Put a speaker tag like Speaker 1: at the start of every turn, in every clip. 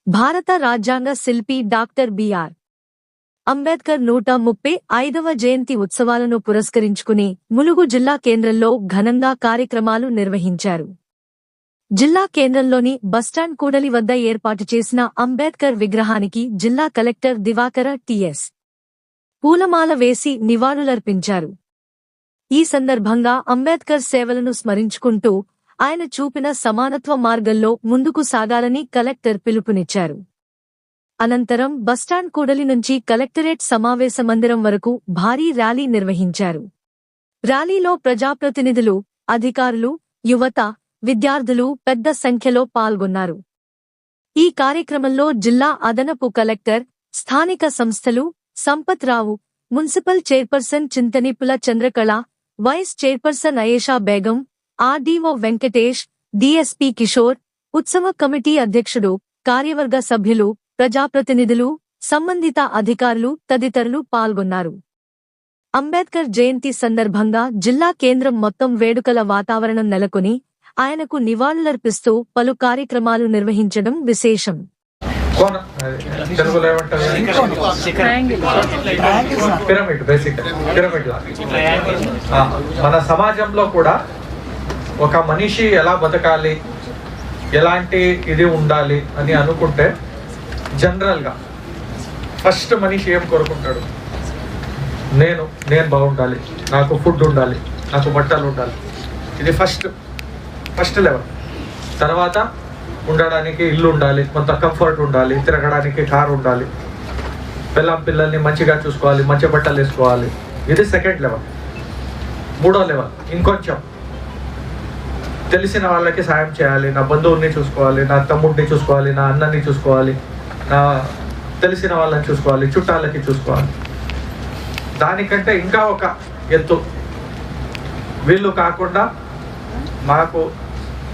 Speaker 1: భారత రాజ్యాంగ శిల్పి డాక్టర్ బిఆర్ అంబేద్కర్ 135వ జయంతి ఉత్సవాలను పురస్కరించుకుని ములుగు జిల్లా కేంద్రంలో ఘనంగా కార్యక్రమాలు నిర్వహించారు. జిల్లా కేంద్రంలోని బస్టాండ్ కూడలి వద్ద ఏర్పాటు చేసిన అంబేద్కర్ విగ్రహానికి జిల్లా కలెక్టర్ దివాకర టిఎస్ పూలమాల వేసి నివాళులర్పించారు. ఈ సందర్భంగా అంబేద్కర్ సేవలను స్మరించుకుంటూ ఆయన చూపిన సమానత్వ మార్గంలో ముందుకు సాగాలని కలెక్టర్ పిలుపునిచ్చారు. అనంతరం బస్టాండ్ కూడలి నుంచి కలెక్టరేట్ సమావేశ మందిరం వరకు భారీ ర్యాలీ నిర్వహించారు. ర్యాలీలో ప్రజాప్రతినిధులు, అధికారులు, యువత, విద్యార్థులు పెద్ద సంఖ్యలో పాల్గొన్నారు. ఈ కార్యక్రమంలో జిల్లా అదనపు కలెక్టర్, స్థానిక సంస్థలు, Sampath Rao, municipal chairperson Chintanipula Chandrakala, vice chairperson Ayesha Begum, RDO Venkatesh, DSP Kishore, ఉత్సవ కమిటీ అధ్యక్షుడు, కార్యవర్గ సభ్యులు, ప్రజాప్రతినిధులు, సంబంధిత అధికారులు తదితరులు పాల్గొన్నారు. అంబేద్కర్ జయంతి సందర్భంగా జిల్లా కేంద్రం మొత్తం వేడుకల వాతావరణం నెలకొని ఆయనకు నివాళులర్పిస్తూ పలు కార్యక్రమాలు నిర్వహించడం విశేషం.
Speaker 2: మన సమాజంలో కూడా ఒక మనిషి ఎలా బతకాలి, ఎలాంటి ఇది ఉండాలి అని అనుకుంటే జనరల్గా ఫస్ట్ మనిషి ఏం కోరుకుంటాడు? నేను బాగుండాలి, నాకు ఫుడ్ ఉండాలి, నాకు బట్టలు ఉండాలి. ఇది ఫస్ట్ లెవెల్. తర్వాత ఉండడానికి ఇల్లు ఉండాలి, కొంత కంఫర్ట్ ఉండాలి, తిరగడానికి కారు ఉండాలి, పిల్లల్ని మంచిగా చూసుకోవాలి, మంచి బట్టలు వేసుకోవాలి. ఇది సెకండ్ లెవెల్. మూడో లెవెల్ ఇంకొంచెం తెలిసిన వాళ్ళకి సాయం చేయాలి, నా బంధువుల్ని చూసుకోవాలి, నా తమ్ముడిని చూసుకోవాలి, నా అన్నని చూసుకోవాలి, నా తెలిసిన వాళ్ళని చూసుకోవాలి, చుట్టాలకి చూసుకోవాలి. దానికంటే ఇంకా ఒక ఎత్తు, వీళ్ళు కాకుండా మాకు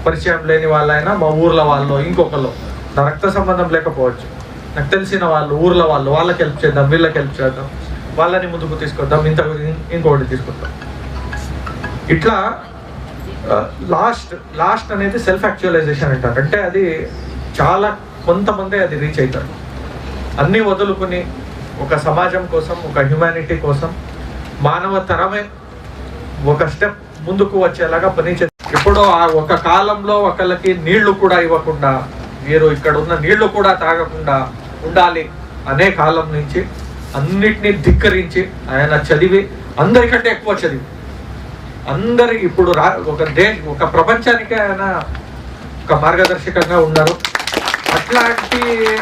Speaker 2: పరిచయం లేని వాళ్ళైనా మా ఊర్ల వాళ్ళు, ఇంకొకళ్ళు, నా రక్త సంబంధం లేకపోవచ్చు, నాకు తెలిసిన వాళ్ళు, ఊర్ల వాళ్ళు, వాళ్ళకి హెల్ప్ చేద్దాం, వీళ్ళకి హెల్ప్ చేద్దాం, వాళ్ళని ముందుకు తీసుకొద్దాం, ఇంకొకటి తీసుకొద్దాం. ఇట్లా లాస్ట్ అనేది సెల్ఫ్ యాక్చువలైజేషన్ అంటారు. అంటే అది చాలా కొంతమంది అది రీచ్ అవుతారు. అన్నీ వదులుకుని ఒక సమాజం కోసం, ఒక హ్యుమానిటీ కోసం, మానవ తరమే ఒక స్టెప్ ముందుకు వచ్చేలాగా పనిచేస్తారు. ఇప్పుడు ఆ ఒక కాలంలో ఒకళ్ళకి నీళ్లు కూడా ఇవ్వకుండా, మీరు ఇక్కడ ఉన్న నీళ్లు కూడా తాగకుండా ఉండాలి అనే కాలం నుంచి అన్నిటినీ ధిక్కరించి ఆయన చదివి, అందరికంటే ఎక్కువ చదివి, అందరికి ఇప్పుడు ఒక ప్రపంచానికి ఆయన ఒక మార్గదర్శకంగా ఉన్నారు. అట్లాంటి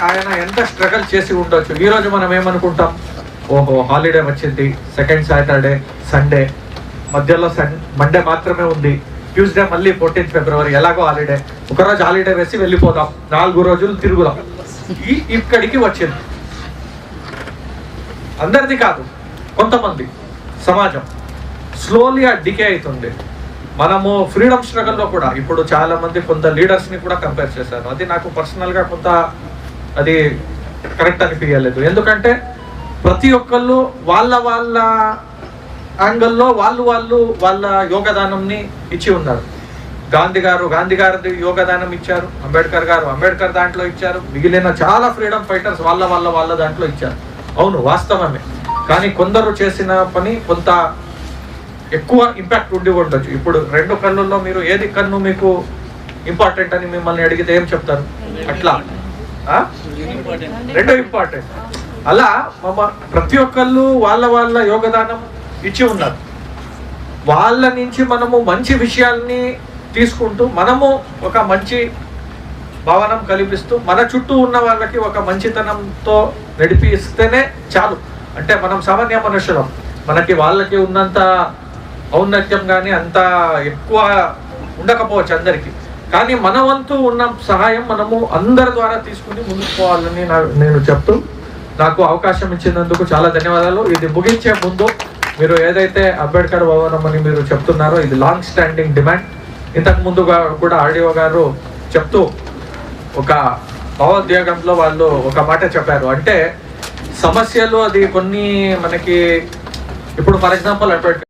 Speaker 2: ఆయన ఎంత స్ట్రగల్ చేసి ఉండొచ్చు. ఈరోజు మనం ఏమనుకుంటాం, ఓహో హాలిడే వచ్చింది, సెకండ్ సాటర్డే, సండే, మధ్యలో మండే మాత్రమే ఉంది, ట్యూస్డే మళ్ళీ 14 ఫిబ్రవరి ఎలాగో హాలిడే, ఒకరోజు హాలిడే వేసి వెళ్ళిపోదాం, 4 రోజులు తిరుగుదాం. ఇక్కడికి వచ్చింది. అందరిది కాదు, కొంతమంది సమాజం స్లోలీ డికే అవుతుంది. మనము ఫ్రీడమ్ స్ట్రగల్లో కూడా ఇప్పుడు చాలా మంది కొంత లీడర్స్ని కూడా కంపేర్ చేశారు. అది నాకు పర్సనల్గా కొంత అది కరెక్ట్ అనిపించలేదు. ఎందుకంటే ప్రతి ఒక్కళ్ళు వాళ్ళ యాంగిల్లో వాళ్ళ యోగదానంని ఇచ్చి ఉన్నారు. గాంధీ గారి యోగదానం ఇచ్చారు, అంబేద్కర్ దాంట్లో ఇచ్చారు, మిగిలిన చాలా ఫ్రీడమ్ ఫైటర్స్ వాళ్ళ దాంట్లో ఇచ్చారు. అవును, వాస్తవమే. కానీ కొందరు చేసిన పని కొంత ఎక్కువ ఇంపాక్ట్ ఉండి ఉండొచ్చు. ఇప్పుడు 2 కన్నుల్లో మీరు ఏది కన్ను మీకు ఇంపార్టెంట్ అని మిమ్మల్ని అడిగితే ఏం చెప్తారు? అట్లా 2 ఇంపార్టెంట్. అలా ప్రతి ఒక్కళ్ళు వాళ్ళ యోగదానం ఇచ్చి ఉన్నారు. వాళ్ళ నుంచి మనము మంచి విషయాల్ని తీసుకుంటూ, మనము ఒక మంచి భావనం కల్పిస్తూ, మన చుట్టూ ఉన్న వాళ్ళకి ఒక మంచితనంతో నడిపిస్తేనే చాలు. అంటే మనం సామాన్య మనుషులం, మనకి వాళ్ళకి ఉన్నంత ఔన్నత్యం కానీ అంత ఎక్కువ ఉండకపోవచ్చు అందరికీ. కానీ మన వంతు ఉన్న సహాయం మనము అందరి ద్వారా తీసుకుని ముందుకు పోవాలని నేను చెప్తూ, నాకు అవకాశం ఇచ్చినందుకు చాలా ధన్యవాదాలు. ఇది ముగించే ముందు మీరు ఏదైతే అంబేద్కర్ భవనం అని మీరు చెప్తున్నారో, ఇది లాంగ్ స్టాండింగ్ డిమాండ్. ఇంతకు ముందు కూడా ఆర్డీఓ గారు చెప్తూ ఒక భావోద్వేగంలో వాళ్ళు ఒక మాట చెప్పారు. అంటే సమస్యలు అది కొన్ని మనకి ఇప్పుడు ఫర్ ఎగ్జాంపుల్ అంబేద్కర్